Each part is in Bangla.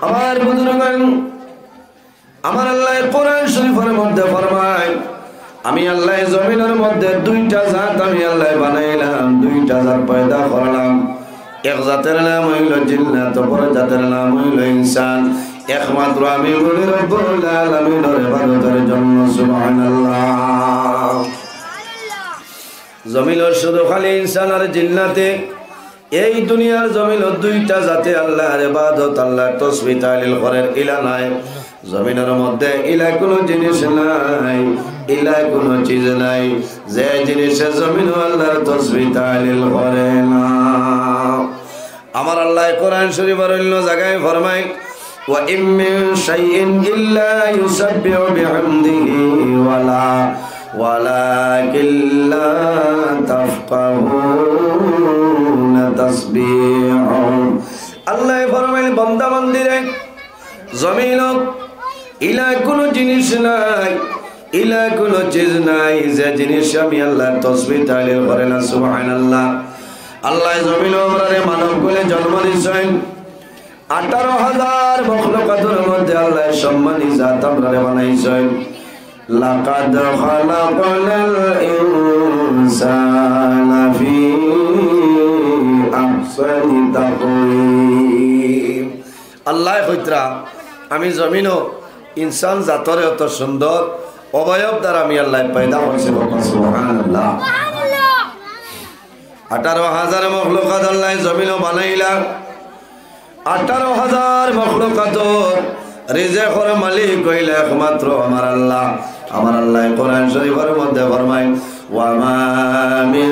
আমার বুজুর্গগণ, আমার আল্লাহ কোরআন শরীফের মধ্যে ফরমায়, আমি আল্লাহ জমিনের মধ্যে দুইটা জাত আমি আল্লাহ বানাইলাম, দুইটা জাত পয়দা করলাম। এক জাতের নাম হইল জিন্নাত, অপর জাতের নাম হইল ইনসান। একমাত্র আমি বলি রব্বুল আলামিনের ইবাদতের জন্য। সুবহানাল্লাহ। জমিনের শুধু খালি ইনসান আর জিন্নাতে, এই দুনিয়ার জমিন দুইটা জাতে আল্লাহর ইবাদত, আল্লাহর তাসবিহ তাহলিল করেন। ইলা নাই জমিনের মধ্যে, ইলা কোনো জিনিস নাই, ইলা কোনো চিজ নাই যে জিনিসের জমিন আল্লাহর তাসবিহ তাহলিল করে না। আমার আল্লাহ কোরআন শরীফের অন্য জায়গায় ফরমায়, ওয়া ইম মিন শাইইন ইল্লা ইউসাব্বিহু বিহামদিহি ওয়ালাকিন লা তাফকাহুনা তাসবিহুম। আল্লাহ ফরমায়, বান্দা বান্দিরে জমিন ইলা কোনো জিনিস নাই, ইলা কোনো চিজ নাই যে জিনিস আমি আল্লাহর তাসবিহ তাহলিল করে না। সুবহানাল্লাহ। আল্লাহ জমিন ওপরে মানব কুলে জন্ম দিয়েছেন। 18,000 মখলুকাতের মধ্যে আল্লাহ সম্মানী জাত আমরারে বানাইছেন। লাকাদ খালাকনাল ইনসানা ফি আহসানি তাকওয়িম। আল্লাহ কইতরা, আমি জমিনও ইনসান জাতরে অত সুন্দর অবয়ব দ্বারা আমি আল্লাহ পয়দা করছি। সুবহানাল্লাহ। 18,000 মখলুকাত আল্লাহ জমিনও বানাইলা। 18,000 মখলুকাত রিজেকের মালিক হইলে একমাত্র আমার আল্লাহ। আমার আল্লাহ কোরআন শরীফের মধ্যে ফরমায়, ওয়া মা মিন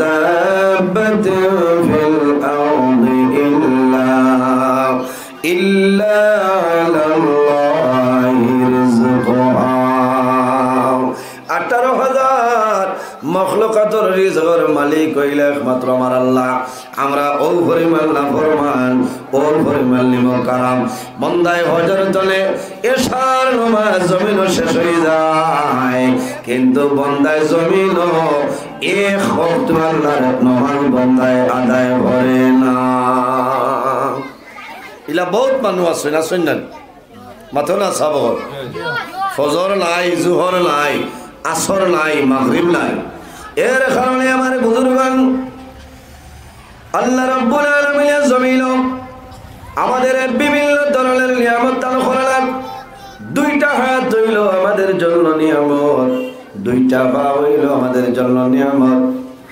দাব্বাতিন ফিল আরদি ইল্লা আলাল্লাহি রিজকুহা। 18,000 মখলুকাতের রিজকের মালিক হইলে একমাত্র আমার আল্লাহ। আমরা ও পরিমাণ নাফরমান, ও পরিমাণ নিমকারাম। বন্দায় হজর চলে, এশার নামাজ জমিনও শেষ হয়ে যায়, কিন্তু বন্দায় জমিনও এক ওয়াক্ত আল্লাহর নামাজ বন্দায় আদায় করে না। ইলা বহুত মানুষ আছে না, শুনলেন মাথো না সাব, ফজর নাই, জোহর নাই, আসর নাই, মাগরিব নাই। এর কারণে আমার বুজুর্গগণ, আল্লাহ রাব্বুল আলামিনের জমিন আমাদের বিভিন্ন ধরনের নিয়ামত দান করলেন। দুইটা হাত হইল আমাদের জন্য নিয়ামত, দুইটা পা হইল আমাদের জন্য নিয়ামত,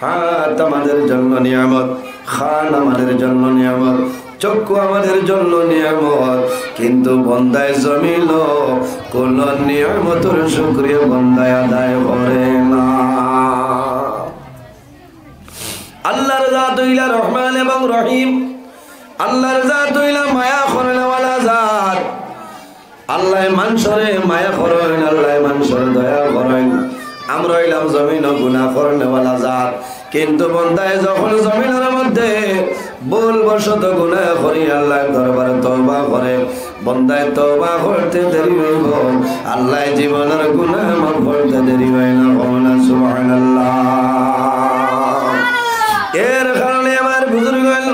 হাত আমাদের জন্য নিয়ামত, খান আমাদের জন্য নিয়ামত, চক্ষু আমাদের জন্য নিয়ামত। কিন্তু বন্দায় জমিল কোন নিয়ামতের শুকরিয়া বন্দায় আদায় করে না। আল্লাহর জাত হইলা রহমান এবং রহিম। আল্লাহর জাত হইলা মায়া করেনওয়ালা জাত। আল্লাহ মানুষরে মায়া করেন, আল্লাহ মানুষরে দয়া করেন। আমরা হইলাম জমিন গুনাহ করেনওয়ালা জাত। কিন্তু বন্দায় যখন জমিনের মধ্যে ভুলবশত গুনাহ করি আল্লাহ দরবারে তওবা করে, বন্দায় তওবা করতে দেরি হইব, আল্লাহ জীবনের গুনাহ মাফ করতে দেরি হয় না। সুবহানাল্লাহ। এর কারণে আমার বুজুর্গগণ,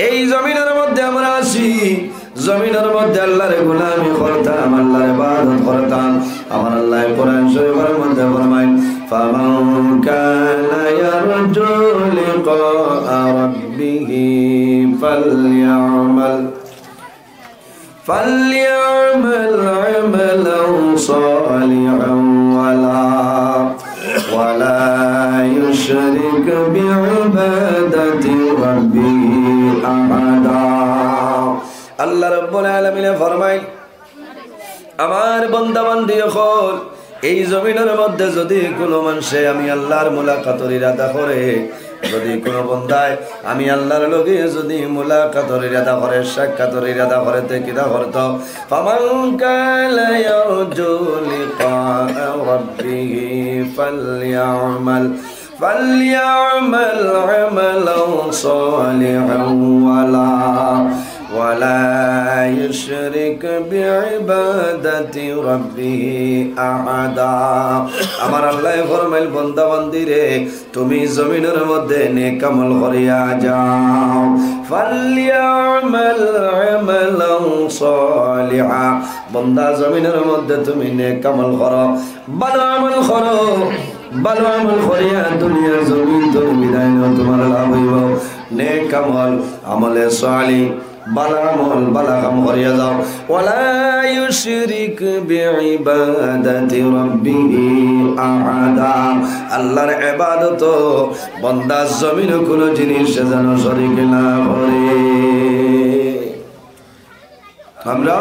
এই জমিনের মধ্যে আমরা আছি, জমিনের মধ্যে আল্লাহর গোলামি করতাম, আল্লাহর ইবাদত করতাম। আমার আল্লাহ কোরআন শরীফের মধ্যে ফরমায়, ফামান কানা ইয়ারজু লিকা রাব্বিহি ফালইআমাল আমালান সালিহান ওয়ালা يشرك بعبادة ربه أحدا। আল্লাহ রাব্বুল আলামিন ফরমায়, আমার বান্দা বান্দি হল এই জমিনের মধ্যে যদি কোনো মানুষে আমি আল্লাহর মুলাকাতের ইরাদা করে, যদি কোনো বন্দায় আমি আল্লাহর লগে যদি মুলাকাতের ইরাদা করে, সাক্ষাতের ইরাদা করে, তে কিদা করত, ফামান কানা ইয়ারজু লিকা রাব্বিহি ফালইআমাল আমালান সালিহান ولا يشرك بعبادة ربه أحدا আমার আল্লাহ ফরমাইল বান্দা বান্দি রে তুমি জমিনের মধ্যে নেক আমল করিয়া যাও ফালইয়ামাল আমালান সালিহা বান্দা জমিনের মধ্যে তুমি নেক আমল করো ভালো আমল করো ভালো আমল করিয়া দুনিয়ার জমিন তুমি বিদায় নাও তোমার লাভ হইব নেক আমল আমলে সালিহ বালা আমল বালা কাম করিয়া যাও ওয়ালা ইউশরিক বিইবাদাতি রাব্বিহি আহাদা আল্লাহর ইবাদত বান্দা জমিন কোন জিনিস যেন শরীক না করে আমরা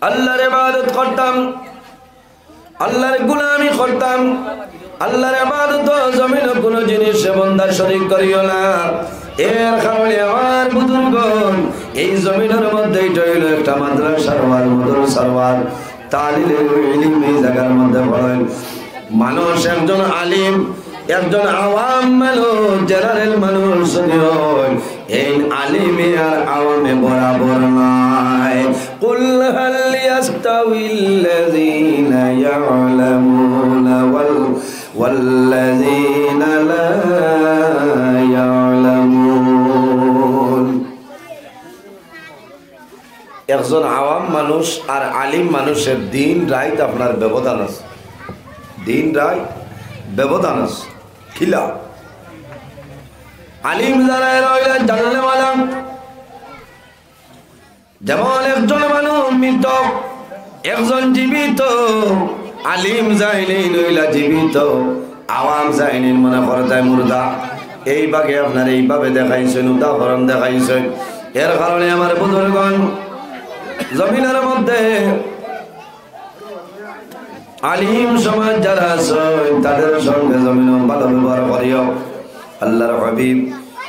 আল্লাহর ইবাদত করতাম আল্লাহর গোলামি করতাম আল্লাহর ইবাদত জমিন কোন জিনিস বান্দা শরীক করিও না এর কারণে আমার বুজুর্গগণ এই জমিনের মধ্যে হইল একটা মাদ্রাসার ওয়াল মাদ্রাসার ওয়াল তালিলুল ইলম এই জায়গার মধ্যে পড়েন মানুষ একজন আলিম একজন আওয়াম মানুষ জেনারেল মানুষ এই আলিমে আর আওয়ামে বরাবর নাই কুল হাল ইয়াস্তাউিল্লাযীনা ইয়ালামুনা ওয়াল্লাযীনা লা ইয়ালামুন একজন আওয়াম মানুষ আর আলিম মানুষের দিন রাত আপনার ব্যবধান আছে দিন রাত ব্যবধান আছে খিলা আলিম যারা রইলেন জানলেওয়ালা যেমন একজন মানুষ মৃত একজন জীবিত আলিম যায়নি নইলা জীবিত আওয়াম যায়নি মনে করে তাই মুর্দা এই বাগে আপনার এইভাবে দেখাইছেন উদাহরণ দেখাইছেন এর কারণে আমার বুজুর্গগণ জমিনের মধ্যে আলিম সমাজ যারা আছেন তাদের সঙ্গে জমিন ভালো ব্যবহার করিও আল্লাহর হাবিব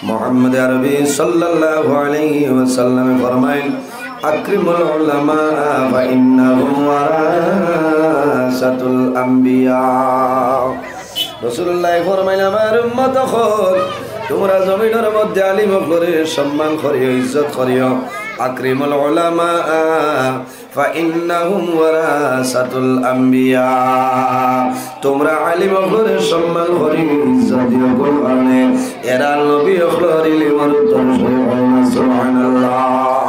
মুহাম্মদ আরবি সাল্লাল্লাহু আলাইহি ওয়াসাল্লাম ফরমায়েন আকরিমুল উলামা ফা ইন্নাহুম ওয়ারাসাতুল আম্বিয়া রাসূলুল্লাহ ফরমায়েন আমার উম্মত হল তোমরা জমিনের মধ্যে আলিম করে সম্মান করিও ইজ্জত করিও আকরিমুল উলামা ফা ইন্নাহুম ওয়ারাসাতুল আম্বিয়া তোমরা আলিম করে সম্মান করিও ইজ্জত দিও কারণে এরা নবী হলের ইলমের উত্তরসূরি সুবহানাল্লাহ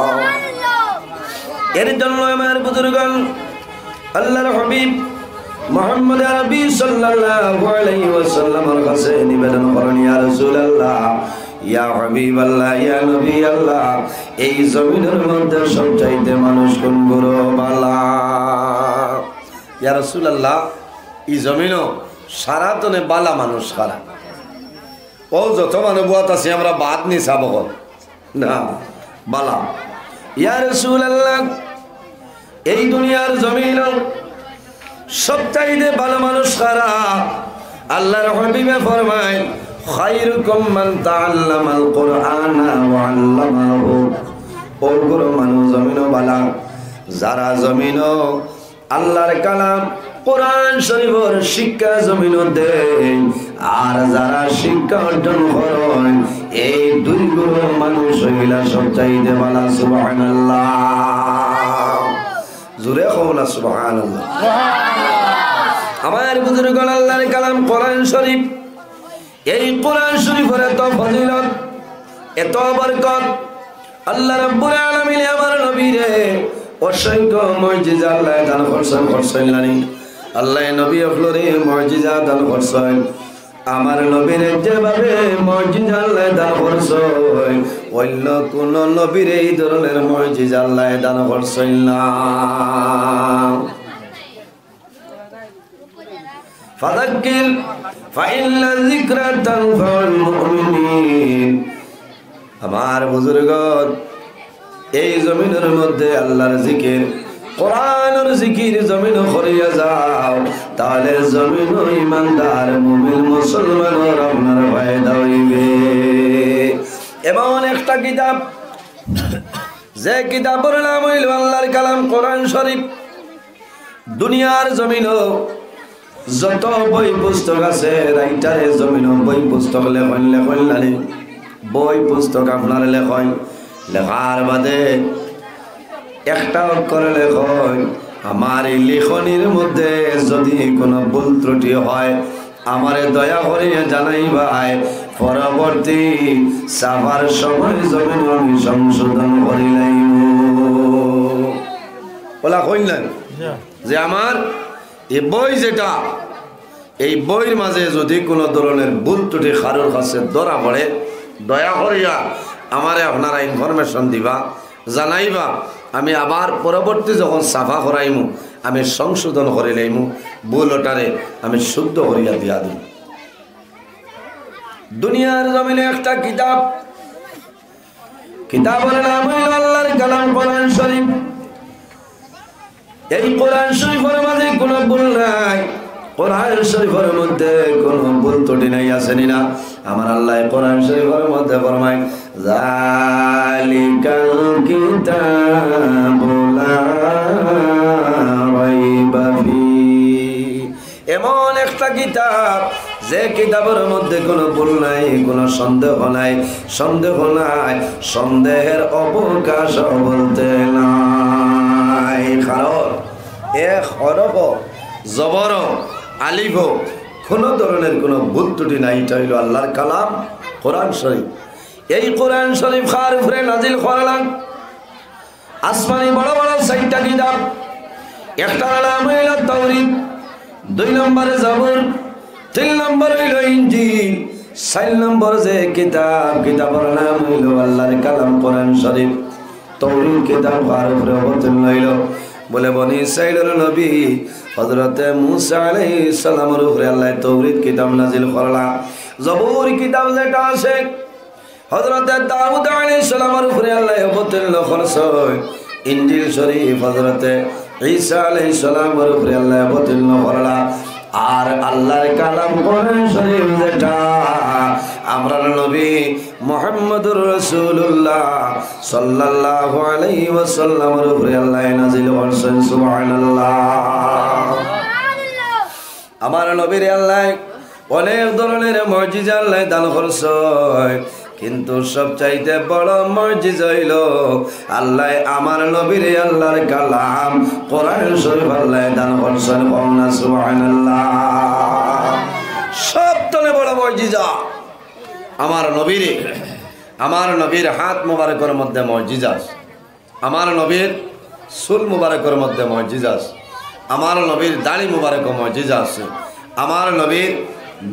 এর জন্য আমার বুজুর্গগণ আল্লাহর হাবিব মুহাম্মদ আরবি সাল্লাল্লাহু আলাইহি ওয়াসাল্লামের কাছে নিবেদন করেন ইয়া রাসূলুল্লাহ ইয়া হাবিবাল্লাহ ইয়া নবী আল্লাহ এই জমিনের মধ্যে সবচাইতে মানুষ কোন বড় বালা ইয়া রাসূলুল্লাহ এই জমিনও সারাতনে বালা মানুষ কারা ও যত মানুষ বুয়াত আছে আমরা বাদ নি সাব না বালা ইয়া রাসূলুল্লাহ এই দুনিয়ার জমিন সবচাইতে ভালো মানুষ কারা আল্লাহর হাবিবে ফরমায় খায়রুকুম মান তাআল্লামাল কুরআনা ওয়া আল্লামাহু ওর মানুষ জমিন বালা যারা জমিন আল্লাহর কালাম কোরআন শরীফের শিক্ষা জমিন দেন আর যারা শিক্ষা অর্জন করেন এই দুই গুণ মানুষ হইলা সবচাইতে ভালো সুবহানাল্লাহ জোরে কওনা সুবহানাল্লাহ আমার বুজুর্গগণ আল্লাহর কালাম কোরআন শরীফ এই কোরআন শরীফের এত ফজিলত এত বরকত আল্লাহ রাব্বুল আলামিন আমার নবীরে অসংখ্য মুজিজা আল্লাহ দান করছেন আল্লাহ নবী হলরে মুজিজা দান করছেন আমার নবীর যেভাবে মুজিজা আল্লাহ দান করছেন অন্য কোন নবীর এই ধরনের মুজিজা আল্লাহ দান করছেন না ফাযাক্কির ফাইন্না যিকরা তানফাউল মুমিনিন আমার বুজুর্গগণ এই জমিনের মধ্যে আল্লাহর জিকির কোরআনের জিকির জমিন করিয়া যাও তাহলে জমিন ইমানদার মুমিন মুসলমানের আপনার ফায়দা হইবে এমন একটা কিতাব যে কিতাবের নাম হইল আল্লাহর কালাম কোরআন শরীফ দুনিয়ার জমিন যত বই পুস্তক আছে রাইটারে জমিন বই পুস্তক লেখন বই পুস্তক আপনার লেখন লেখার বাদে একটা অক্ষরে লেখয় আমার এই লেখনির মধ্যে যদি কোনো ভুল ত্রুটি হয় আমারে দয়া করে জানাইবাই, পরবর্তী সাফার সময় জমিন আমি সংশোধন করিলাম। বলা কইলেন যে আমার এই বই যেটা, এই বইয়ের মাঝে যদি কোনো ধরনের ভুল ত্রুটি কারোর কাছে ধরা পড়ে দয়া করিয়া আমারে আপনারা ইনফরমেশন দিবা, জানাইবা। আমি আবার পরবর্তী যখন সাফা করাইমু আমি সংশোধন করে লইমু, ভুল ওটারে আমি শুদ্ধ করিয়া দিয়া দিই। দুনিয়ার জমিনে একটা কিতাবের নাম হইল আল্লাহর কালাম কোরআন শরীফ। এই কোরআন শরীফের মাঝে কোনো ভুল নাই, কোরআন শরীফের মধ্যে কোনো ভুল ত্রুটি নাই, আসেনি না? আমার আল্লাহ কোরআন শরীফের মধ্যে ফরমায় যালিকাল কিতাবু লা রাইবা ফীহি, এমন একটা কিতাব যে কিতাবের মধ্যে কোনো ভুল নাই, কোনো সন্দেহ নাই, সন্দেহের অবকাশ বলতে নাই। কারণ এক হরফ জবর আলিফ কোনো ধরনের কোনো ভুল ত্রুটি নাই। এটা হইল আল্লাহর কালাম কোরআন শরীফ। এই কোরআন শরীফ খার উপরে নাজিল করলাম আসমানি বড় বড় 6টা কিতাব। একটা নাম হইল তাওরীত, 2 নম্বরে জাবুর, 3 নম্বর হইল ইনজিল, 4 নম্বর যে কিতাবের নাম হইল আল্লাহর কালাম কোরআন শরীফ। তাওরীত কিতাব খার উপরে অবতীর্ণ হইল বলে বনি ইসরাঈলের নবী হযরত মূসা আলাইহিস সালামের উপরে আল্লাহ তাওরীত কিতাব নাজিল করলা। জাবুর কিতাব যেটা আছে হযরত দাউদ আলাইহিস সালামের উপরে আল্লাহ অবতীর্ণ করছেন। ইনজিল শরীফ হযরত ঈসা আলাইহিস সালামের উপরে আল্লাহ অবতীর্ণ করলা। আর আল্লাহর কালাম কোরআন শরীফ যেটা আমরা নবী মুহাম্মদুর রাসূলুল্লাহ সাল্লাল্লাহু আলাইহি ওয়াসাল্লামের উপরে আল্লাহ নাজিল করছেন। সুবহানাল্লাহ। আমার নবীর আল্লাহ অনেক ধরনের মুজিজা আল্লাহ দান করছেন, কিন্তু সবচাইতে বড় মুজিজা হইল আল্লাহ আমার নবীর আল্লাহর কালাম কোরআন শরীফ আল্লাহ দান করছেন। সুবহানাল্লাহ। সবচেয়ে বড় মুজিজা আমার নবীর হাত মুবারকের মধ্যে মুজিজা আছে, আমার নবীর চুল মুবারকের মধ্যে মুজিজা আছে, আমার নবীর দাড়ি মুবারক মুজিজা আছে, আমার নবীর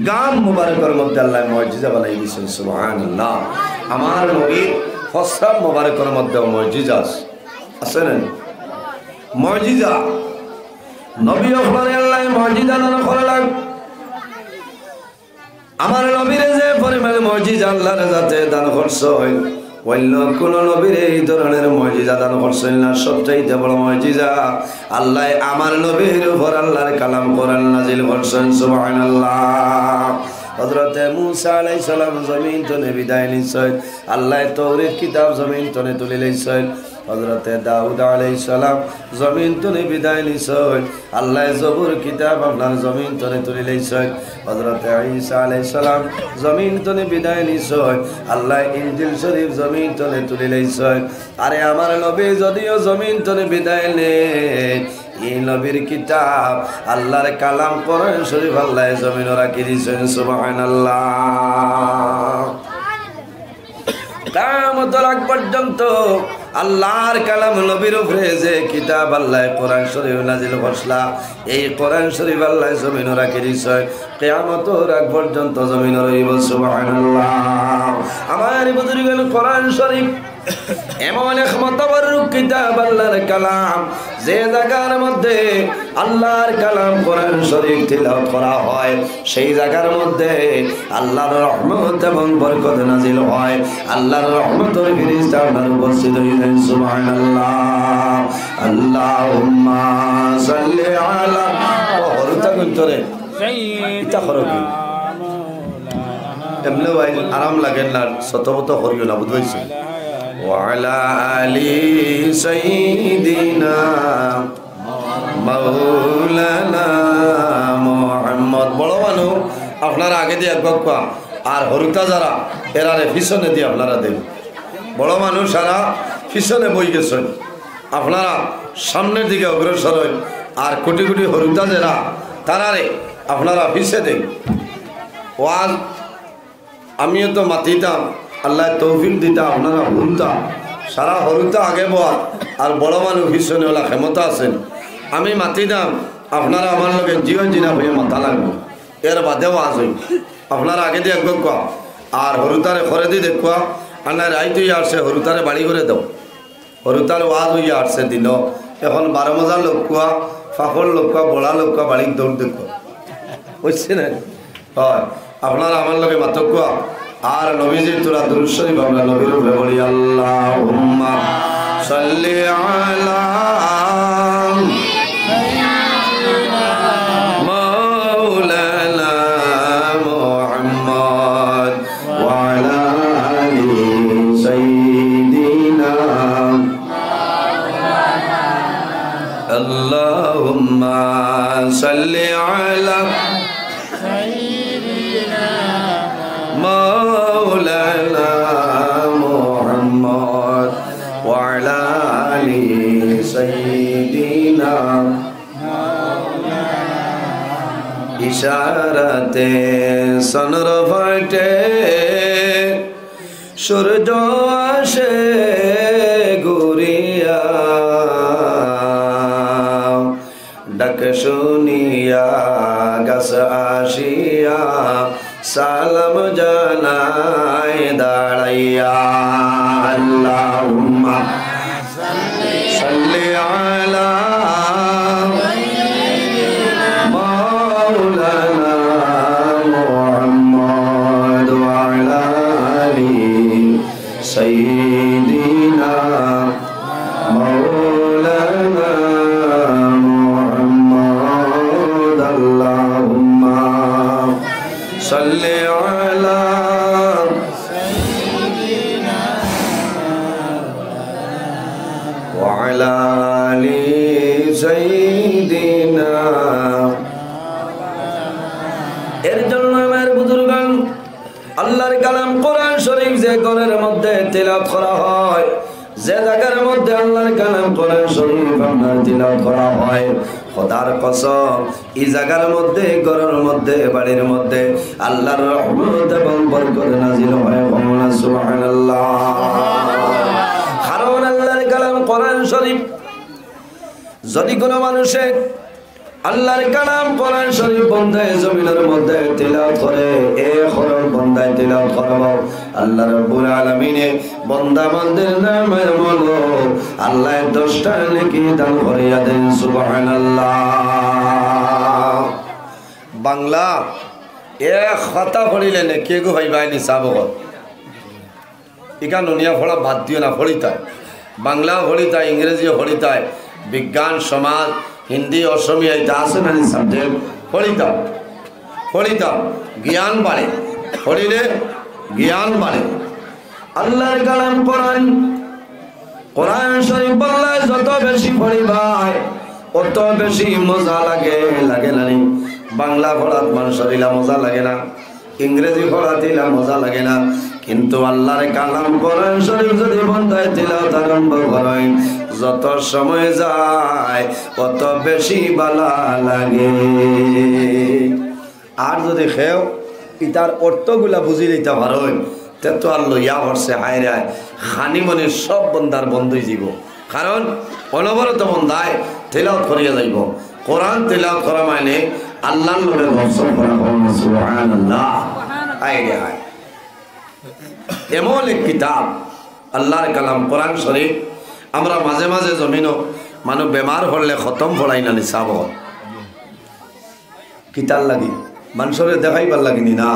গান মুবারকের মধ্যে আল্লাহ মুজিজা বানাই দিয়েছেন। সুবহানাল্লাহ। আমার নবীর ফসল মুবারকের মধ্যে মুজিজা আছে না? মুজিজা নবী ওখানে আল্লাহ মুজিজা দান করলেন। আমার নবীর যে পরিমাণ মুজিজা আল্লাহর যাতে দান করছেন অন্য কোন নবীর এই ধরনের মুজিজা দান করছেন না। সবচাইতে বড় মুজিজা আল্লাহ আমার নবীর উপর আল্লাহর কালাম কোরআন নাজিল করছেন। সুবহানাল্লাহ। হযরত মূসা আলাইহিস সালাম জমিন তনে বিদায় নিছেন, আল্লাহ তাওরীত কিতাব জমিন তনে তুলে লইছেন। হযরত দাউদ আলাইহিস সালাম জমিন তনে বিদায় নিছেন, আল্লাহ জবুর কিতাব আপনার জমিন তনে তুলে লইছেন। হযরত ঈসা আলাইহিস সালাম জমিন তনে বিদায় নিছেন, আল্লাহ ইনজিল শরীফ জমিন তনে তুলে লইছেন। আরে আমার নবী যদিও জমিন তনে বিদায় নেন, এই নবীর কিতাব আল্লাহর কালাম কোরআন শরীফ আল্লাহ জমিন রাখি দিয়েছেন। সুবহানাল্লাহ। কিয়ামতের আগ পর্যন্ত আল্লাহর কালাম নবীর উপরে যে কিতাব আল্লাহ কোরআন শরীফ নাজিল করছলা, এই কোরআন শরীফ আল্লাহ জমিন রাখি দিয়েছেন। কিয়ামতের আগ পর্যন্ত জমিন রইব। সুবহানাল্লাহ। আমার বুজুর্গের কোরআন শরীফ এমন এক মতবরক কিতাব আল্লাহর কালাম, যে জায়গার মধ্যে আল্লাহর কালাম কোরআন শরীফ তিলাওয়াত করা হয় সেই জায়গার মধ্যে আল্লাহর রহমত এবং বরকত নাজিল হয়, আল্লাহর রহমতের ফেরেশতা আপনার উপস্থিত হইলেন। সুবহানাল্লাহ। আল্লাহুম্মা সাল্লি আলা হরতা কইতরে ইতা খরকি এমনে ভাই আরাম লাগে না, শতবত করিও না, বুঝাইছো। وعلى آل سيدنا مولانا محمد। বড় মানুষ আপনারা আগে দিয়ে একবার আর হরুতা যারা এরারে পিছনে দিয়ে আপনারা দেন। বড় মানুষ সারা পিছনে বই গেছেন, আপনারা সামনের দিকে অগ্রসর হন। আর কোটি কোটি হরুতা যারা তারারে আপনারা পিছে দেন। ওয়াজ আমিও তো মাতিতাম, আল্লাহ তৌফিক দিতাম, আপনারা ভুলতাম। সারা হরুতা আগে বল আর বড় মানুষ পিছনে ওলা ক্ষমতা আছেন। আমি মাতিতাম, আপনারা আমার লোকের জীবন জিনা হয়ে মাথা লাগবে। এর বাদেও আজ হই আপনারা আগে দিয়ে একবার কোয়া আর হরুতারে খরে দিয়ে দেখুয়া। আর না রাইত হইয়া আসছে হরুতারে বাড়ি করে দাও। হরুতার ওয়াজ হইয়া আসছে দিল। এখন 12 মজার লোক কুয়া, ফাফর লোক কুয়া, বড়া লোক কুয়া, বাড়ির দৌড় দেখুয়া বুঝছি না? হয় আপনারা আমার লোকে মাত্র কুয়া। আর নবীজির তোরা দুরূদ শরীফ আমরা নবীর উপরে বলি, আল্লাহুম্মা সাল্লি আলা اللهم صل على سيدنا مولانا محمد وعلى آل سيدنا ইশারাতে সনর ফাটে সূর্য আসে ঘুরিয়া ডাক শুনিয়া গাছ আসিয়া সালাম জানাই দাঁড়াইয়া আল্লাহুম্মা সাল্লি আলা মাওলানা মুহাম্মদ ওয়া আলা আলি সাইয়্যিদিনা মাওলানা صلي على سيدنا وعلى آل سيدنا। এর জন্য আমার বুজুর্গান আল্লাহর কালাম কোরআন শরীফ যে ঘরের মধ্যে তিলাওয়াত করা হয়, যে জায়গার মধ্যে আল্লাহর কালাম কোরআন শরীফ আপনার তিলাওয়াত করা হয়, খোদার কসম এই জায়গার মধ্যে ঘরের মধ্যে বাড়ির মধ্যে আল্লাহর রহমত এবং বরকত নাজিল হয়। সুবহানাল্লাহ। কারণ আল্লাহর কালাম কোরআন শরীফ যদি কোনো মানুষে আল্লাহর কালাম কোরআন শরীফ বন্ধায় জমিনের মধ্যে তিলাওয়াত করে, এ হরফ বন্ধায় তিলাওয়াত করব, আল্লাহ রাব্বুল আলামিনে বান্দা বান্দির নামের বলো আল্লাহ 10টা নেকি দান করিয়া দেন। সুবহানাল্লাহ। বাংলা এক কথা পড়িলে নেকি গো ভাই ভাই নিসাব ইকা নুনিয়া ফলা বাদ দিও না, ফলিতায় বাংলা ফলিতায়, ইংরেজিও ফলিতায়, বিজ্ঞান সমাজ হিন্দি অসমিয়া এটা আছে না সাবজেক্ট পড়িতাম পড়িতাম জ্ঞান বাড়ে, পড়িলে জ্ঞান বাড়ে। আল্লাহর কালাম কোরআন কোরআন শরীফ বললে যত বেশি পড়িবাই অত বেশি মজা লাগে, লাগে না? বাংলা পড়াত মানুষের ইলা মজা লাগে না, ইংরেজি পড়াত ইলা মজা লাগে না, কিন্তু আল্লাহর কালাম কোরআন শরীফ যদি বন্ধায় তিলাওয়াত আরম্ভ করেন যত সময় যায় তত বেশি ভালো লাগে। আর যদি খেও ইতার অর্থগুলা বুঝি লইতে পারেন তে তো আর লইয়া ভরসে হায় রায় খানিমনির সব বন্দার বন্ধই যাব। কারণ অনবরত বন্দায় তিলাওয়াত করিয়া যাইব। কোরআন তিলাওয়াত করা মানে আল্লাহর নামে ভরসা করা। সুবহানাল্লাহ। হায় রে হায়, এমন এক কিতাব আল্লাহর কালাম কোরআন শরীফ। আমরা মাঝে মাঝে জমিনও মানুষ বেমার হলে খতম পড়াই না নিসাব কিতাব লাগি মানুষের দেখাইবার লাগিনি না।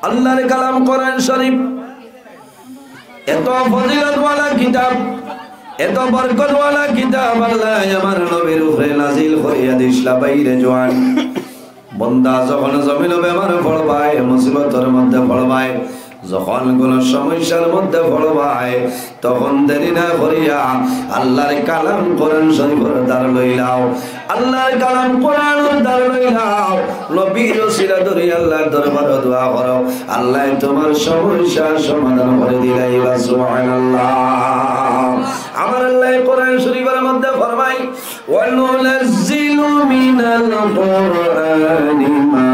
আল্লাহর কালাম কোরআন শরীফ এত ফজিলতওয়ালা কিতাব, এত বরকতওয়ালা কিতাব আল্লাহ আমার নবীর উপরে নাজিল করিয়া দিছলা। বাইরে জওয়ান বন্দা যখন জমিন বেমার পড়বায়, মুসিবতের মধ্যে পড়বায়, যখন কোন সমস্যার মধ্যে পড়বাই তখন দেরি না করিয়া আল্লাহর কালাম কোরআন শরীফের দ্বার লইলাও, আল্লাহর কালাম কোরআনের দ্বার লইলাও, নবীর ওসিলা ধরে আল্লাহর দরবারে দোয়া করো, আল্লাহ তোমার সমস্যার সমাধান করে দিলাই। সুবহানাল্লাহ। আমার আল্লাহ কোরআন শরীফের মধ্যে ফরমাই ওয়া নুনাজ্জিলু মিনাল কুরআনি মা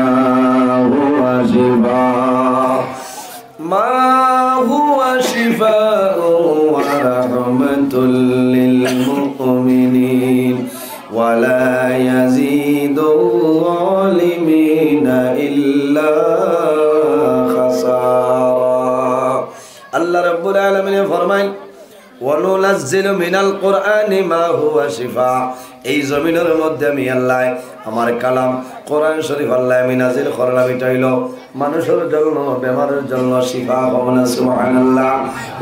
হুয়া শিফাউ ওয়া রাহমাতুল লিল মুমিনিন ওয়া লা ইয়াজিদুল যালিমিনা ইল্লা খাসারা। আল্লাহ রাব্বুল আলামিন ফরমায় ওয়ানুনাজ্জিলু মিনাল কুরআনি মা হুয়া শিফা। এই জমিনের মধ্যে আমি আল্লাহ আমার কালাম কোরআন শরীফ আল্লাহ আমি নাজিল করলাম, এটা হইল মানুষের জন্য, বেমারের জন্য শিফা। সুবহানাল্লাহ।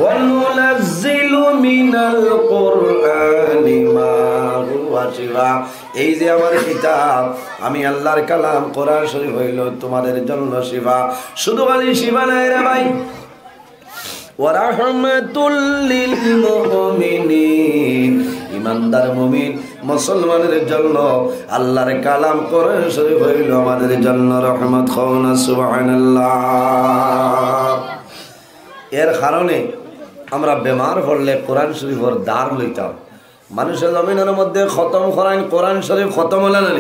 ওয়ানুনাজ্জিলু মিনাল কুরআনি মা হুয়া শিফা। এই যে আমার কিতাব, আমি আল্লাহর কালাম কোরআন শরীফ হইল তোমাদের জন্য শিফা। শুধু খালি শিফা নাই রে ভাই, ওয়া রাহমাতুল লিল মুমিনিন। ইমানদার মুমিন মুসলমানের জন্য আল্লাহর কালাম কোরআন শরীফ হইল আমাদের জন্য রহমত। খাওনা সুবহানাল্লাহ। এর কারণে আমরা বেমার পড়লে কোরআন শরীফের দ্বার লইতাম। মানুষের জমিনের মধ্যে খতম করান কোরআন শরীফ খতম হলে না,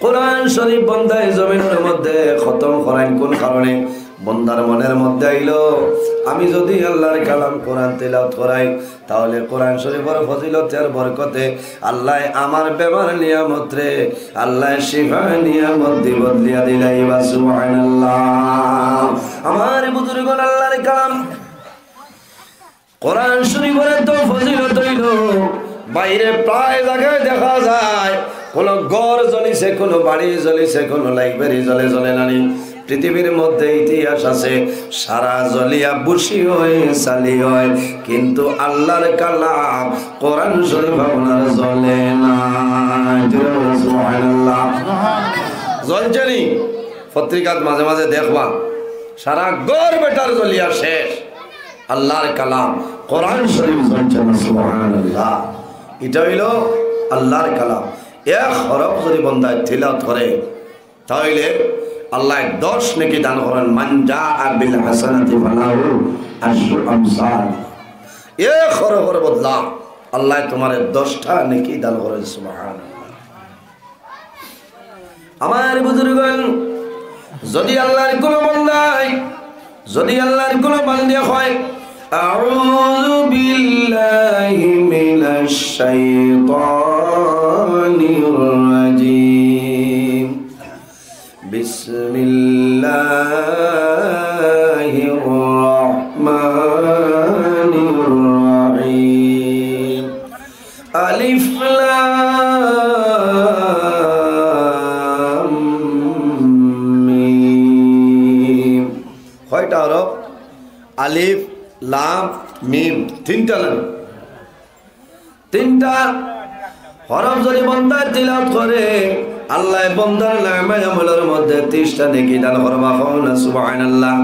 কোরআন শরীফ বন্ধায় জমিনের মধ্যে খতম করান কোন কারণে? বন্দার মনের মধ্যে আইলো আমি যদি আল্লাহর কালাম কোরআন তেলাওয়াত করাই তাহলে কোরআন শরীফের ফজিলতের বরকতে আল্লাহ আমার বেমার নিয়ামত রে আল্লাহ শিফা নিয়ামত দি বদলিয়া দিলাই। সুবহানাল্লাহ। আমার বুজুর্গণ আল্লাহর কালাম কোরআন শরীফের তো ফজিলত হইল বাইরে প্রায় জায়গায় দেখা যায় কোন ঘর জ্বলিছে, কোন বাড়ি জ্বলিছে, কোন লাইব্রেরি জ্বলে নানি। পৃথিবীর মধ্যে ইতিহাস আছে সারা জ্বলিয়া বুশি হয় চালি হয়, কিন্তু আল্লাহর কালাম কোরআন শরীফ আপনার জ্বলে না। সুবহানাল্লাহ। জ্বলছে নি? পত্রিকাত মাঝে মাঝে দেখবা সারা ঘর বেটার জ্বলিয়া শেষ, আল্লাহর কালাম কোরআন শরীফ জ্বলছে না। সুবহানাল্লাহ। এটা হইল আল্লাহর কালাম। এক হরফ যদি বন্দায় তিলাওয়াত করে তাহলে আল্লাহ 10 নেকি দান করেন। মান জাআ বিল হাসানাতি ফালাহু আশরু আমসাল। এক হরফের বদলা আল্লাহ তোমারে 10টা নেকি দান করেন। সুবহানাল্লাহ। আমার বুজুর্গণ যদি আল্লাহর কোন বান্দায় যদি আল্লাহর কোন বান্দা হয় আউযু বিল্লাহি মিনাশ শাইতানির রাজিম বিসমিল্লাহির রহমানির রহিম আলিফ লাম মিম। কয়টা হরফ? আলিফ লাম মিম, তিনটা না? তিনটা হরফ যদি বান্দা তিলাওয়াত করে আল্লাহ বান্দার নামায়ে আমলের মধ্যে 30টা নেকি দান করবা। সুবহানাল্লাহ।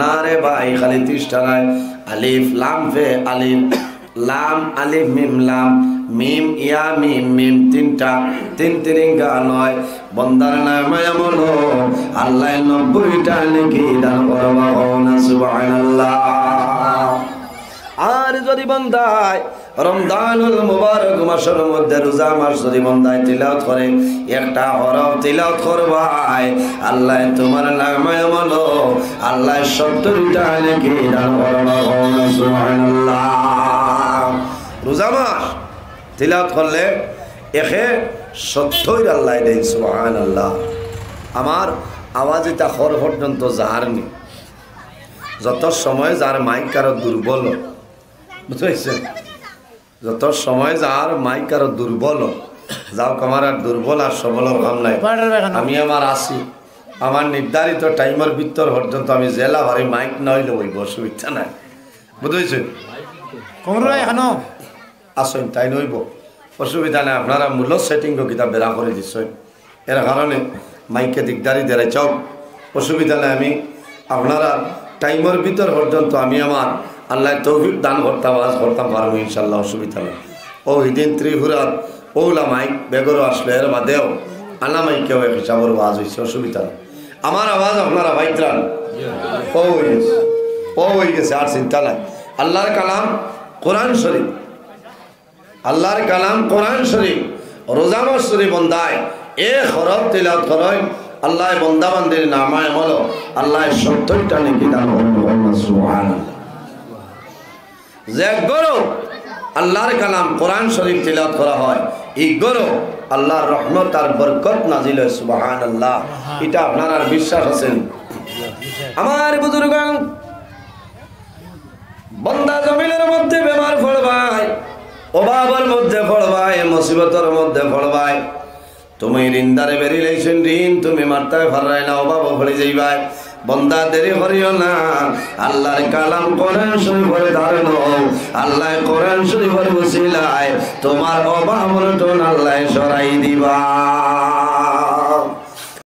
না রে ভাই, খালি 30টা নয়, আলিফ লাম ফে আলিফ লাম আলিফ মিম লাম মিম ইয়া মিম মিম, তিনটা তিন তিরিঙ্গা নয়। বান্দার নামায়ে আমল আল্লাহ 90টা নেকি দান করবা। সুবহানাল্লাহ। আর যদি বান্দায় রমজানুল মুবারক মাসের মধ্যে রোজা মাস যদি বান্দায় তিলাওয়াত করে একটা হরফ তিলাওয়াত করবাই আল্লাহ তোমার নামায়ে আমল আল্লাহ 70টা নেকি দান করবা। সুবহানাল্লাহ। রোজা মাস তিলাওয়াত করলে 170 আল্লাহ দেন। সুবহানাল্লাহ। আমার আওয়াজ এটা খর পর্যন্ত যাহারনি, যত সময় যার মাইক আরো দুর্বল, বুঝতে যত সময় যার মাইক আরো দুর্বল, যাও আমার আর দুর্বল আর সবলের কাম নাই। আমি আমার আসি আমার নির্ধারিত টাইমের ভিতর পর্যন্ত আমি জেলা ভারি মাইক নইলে ওই অসুবিধা নাই, বুঝেছেন? আসেন তাই নইব, অসুবিধা নাই। আপনারা মূল্য সেটিং কিতাব বেড়া করে দিচ্ছেন, এর কারণে মাইকে দিকদারি দেয় চক, অসুবিধা নাই। আমি আপনারা টাইমের ভিতর পর্যন্ত আমি আমার আল্লাহ তৌফিক দান করতাম আজ করতাম পারবো ইনশাল্লাহ, অসুবিধা নেই। ও এদিন ত্রিপুরার ওলামাই বেগরও আসলে এর বাদেও আলামাই কেউ এক হিসাবের আওয়াজ হয়েছে, অসুবিধা নেই। আমার আওয়াজ আপনারা ভাইত্রান ও হয়ে গেছে, আর চিন্তা নাই। আল্লাহর কালাম কোরআন শরীফ, আল্লাহর কালাম কোরআন শরীফ রোজা মাস শরীফ বন্দায় এ হরফ তিলাওয়াত করেন, আল্লাহ বন্দা বান্দির নামায় হলো আল্লাহ 70টা নেকি দান করেন। সুবহানাল্লাহ। যে গরো আল্লাহর কালাম কোরআন শরীফ তিলাওয়াত করা হয়, এই গরো আল্লাহর রহমত আর বরকত নাজিল হয়। সুবহানাল্লাহ। এটা আপনার আর বিশ্বাস আছেন? আমার বুজুর্গান, বন্দা জমিনের মধ্যে বেমার পড়বাই, অভাবের মধ্যে পড়বাই, মুসিবতের মধ্যে পড়বাই, তুমি ঋণদারে বেরিয়েছেন, ঋণ তুমি মারতায় ফারাই না, অভাব পড়ে যাইবাই। বন্দা দেরি করিও না, আল্লাহর কালাম কোরআন শরীফের ধারণ হও, আল্লাহ কোরআন শরীফের ওসিলায় তোমার অভাব অনটন আল্লাহ সরাই দিবা।